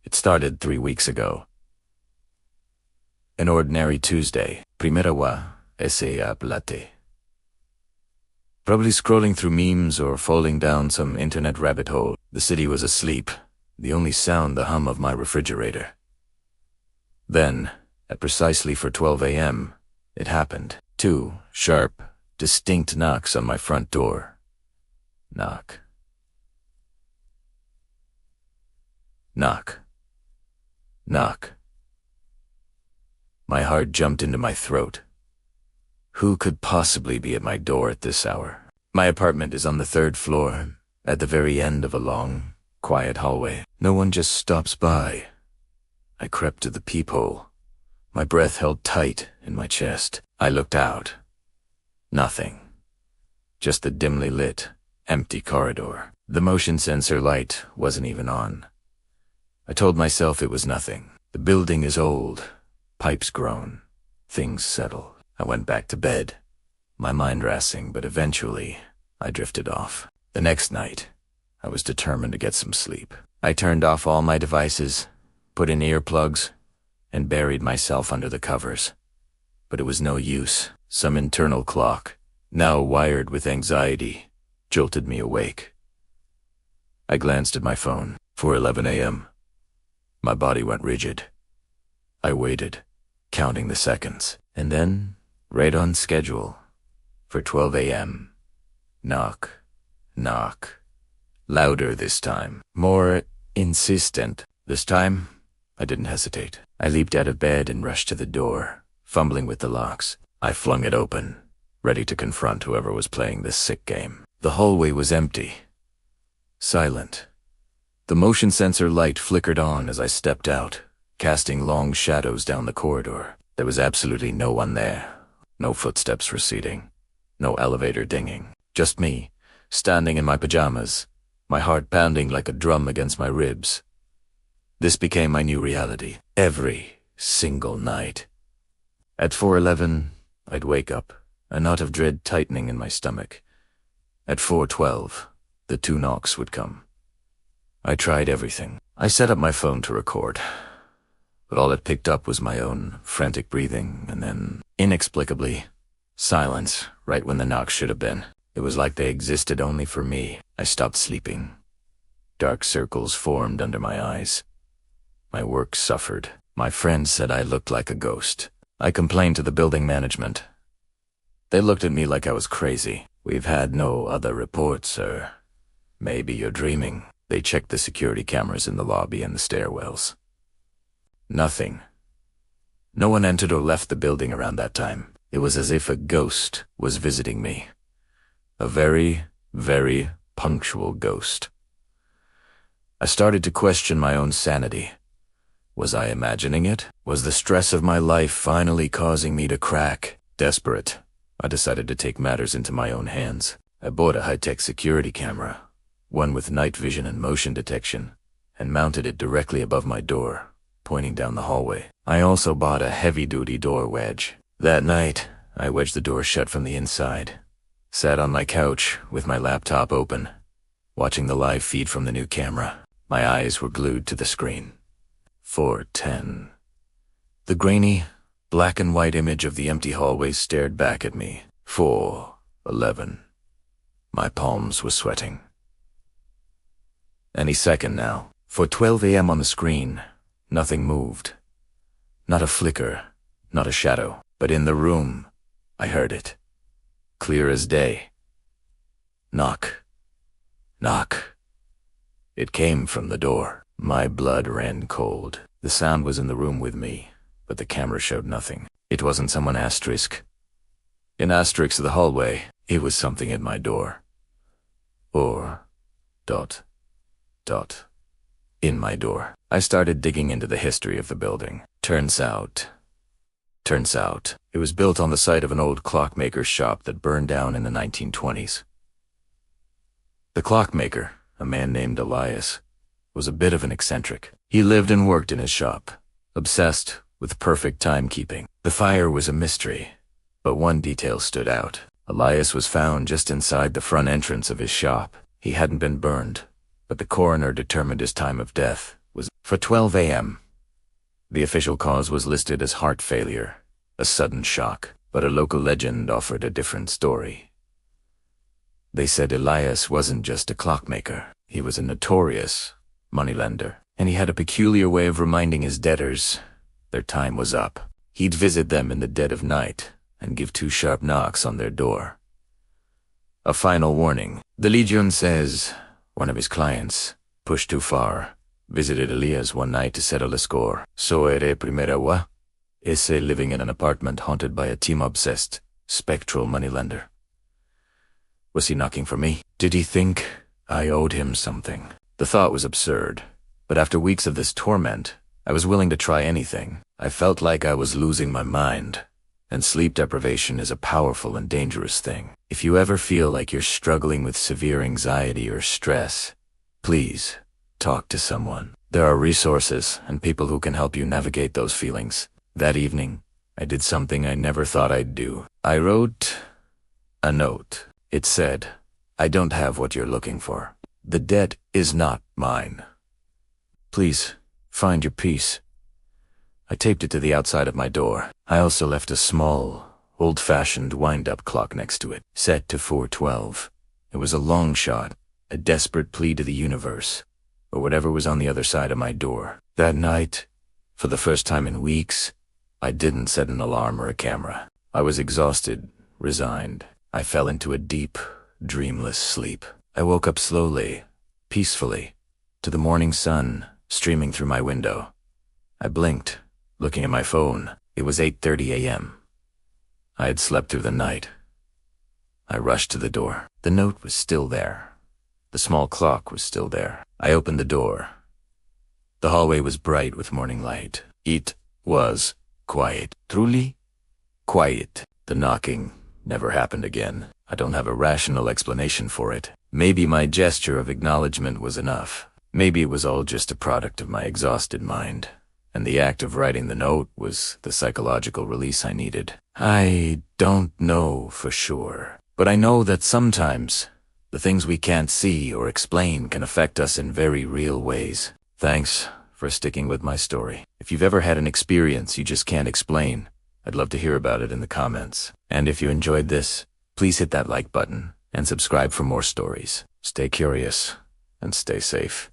It started 3 weeks ago. An ordinary Tuesday. Primera ese plate. Probably scrolling through memes or falling down some internet rabbit hole. The city was asleep. The only sound the hum of my refrigerator. Then, at precisely 12 a.m., it happened. 2 sharp, distinct knocks on my front door. Knock. Knock. Knock. My heart jumped into my throat. Who could possibly be at my door at this hour? My apartment is on the 3rd floor, at the very end of a long, quiet hallway. No one just stops by. I crept to the peephole, my breath held tight in my chest. I looked out. Nothing. Just the dimly lit, empty corridor. The motion sensor light wasn't even on. I told myself it was nothing. The building is old, pipes grown, things settle. I went back to bed, my mind racing, but eventually I drifted off. The next night, I was determined to get some sleep. I turned off all my devices, put in earplugs, and buried myself under the covers. But it was no use. Some internal clock, now wired with anxiety, jolted me awake. I glanced at my phone. 4:11 a.m. My body went rigid. I waited, counting the seconds, and then, right on schedule, for 12 a.m. Knock, knock. Louder this time, more insistent. This time, I didn't hesitate. I leaped out of bed and rushed to the door, fumbling with the locks. I flung it open, ready to confront whoever was playing this sick game. The hallway was empty, silent. The motion sensor light flickered on as I stepped out, casting long shadows down the corridor. There was absolutely no one there. No footsteps receding, no elevator dinging. Just me, standing in my pajamas, my heart pounding like a drum against my ribs. This became my new reality, every single night. At 4:11, I'd wake up, a knot of dread tightening in my stomach. At 4:12, the 2 knocks would come. I tried everything. I set up my phone to record, but all it picked up was my own frantic breathing, and then, inexplicably, silence right when the knocks should have been. It was like they existed only for me. I stopped sleeping. Dark circles formed under my eyes. My work suffered. My friends said I looked like a ghost. I complained to the building management. They looked at me like I was crazy. "We've had no other reports, sir. Maybe you're dreaming." They checked the security cameras in the lobby and the stairwells. Nothing. No one entered or left the building around that time. It was as if a ghost was visiting me. A very, very punctual ghost. I started to question my own sanity. Was I imagining it? Was the stress of my life finally causing me to crack? Desperate, I decided to take matters into my own hands. I bought a high-tech security camera, one with night vision and motion detection, and mounted it directly above my door, pointing down the hallway. I also bought a heavy-duty door wedge. That night, I wedged the door shut from the inside, sat on my couch with my laptop open, watching the live feed from the new camera. My eyes were glued to the screen. 4:10. The grainy, black and white image of the empty hallway stared back at me. 4:11. My palms were sweating. Any second now. 4:12 a.m. on the screen. Nothing moved. Not a flicker, not a shadow. But in the room, I heard it. Clear as day. Knock. Knock. It came from the door. My blood ran cold. The sound was in the room with me, but the camera showed nothing. It wasn't someone asterisk. In asterisk the hallway, it was something at my door. Or, ... in my door. I started digging into the history of the building. Turns out, it was built on the site of an old clockmaker's shop that burned down in the 1920s. The clockmaker, a man named Elias, was a bit of an eccentric. He lived and worked in his shop, obsessed with perfect timekeeping. The fire was a mystery, but one detail stood out. Elias was found just inside the front entrance of his shop. He hadn't been burned, but the coroner determined his time of death was for 12 a.m. The official cause was listed as heart failure, a sudden shock, but a local legend offered a different story. They said Elias wasn't just a clockmaker, he was a notorious moneylender, and he had a peculiar way of reminding his debtors their time was up. He'd visit them in the dead of night and give 2 sharp knocks on their door. A final warning. The Legion says one of his clients, pushed too far, visited Elias one night to settle a score. So ere primera wa, ese living in an apartment haunted by a team-obsessed, spectral moneylender. Was he knocking for me? Did he think I owed him something? The thought was absurd, but after weeks of this torment, I was willing to try anything. I felt like I was losing my mind, and sleep deprivation is a powerful and dangerous thing. If you ever feel like you're struggling with severe anxiety or stress, please talk to someone. There are resources and people who can help you navigate those feelings. That evening, I did something I never thought I'd do. I wrote a note. It said, "I don't have what you're looking for. The debt is not mine. Please, find your peace." I taped it to the outside of my door. I also left a small, old-fashioned wind-up clock next to it, set to 4:12. It was a long shot, a desperate plea to the universe, or whatever was on the other side of my door. That night, for the first time in weeks, I didn't set an alarm or a camera. I was exhausted, resigned. I fell into a deep, dreamless sleep. I woke up slowly, peacefully, to the morning sun streaming through my window. I blinked, looking at my phone. It was 8:30 a.m. I had slept through the night. I rushed to the door. The note was still there. The small clock was still there. I opened the door. The hallway was bright with morning light. It was quiet. Truly quiet. The knocking never happened again. I don't have a rational explanation for it. Maybe my gesture of acknowledgement was enough. Maybe it was all just a product of my exhausted mind, and the act of writing the note was the psychological release I needed. I don't know for sure, but I know that sometimes the things we can't see or explain can affect us in very real ways. Thanks for sticking with my story. If you've ever had an experience you just can't explain, I'd love to hear about it in the comments. And if you enjoyed this, please hit that like button and subscribe for more stories. Stay curious and stay safe.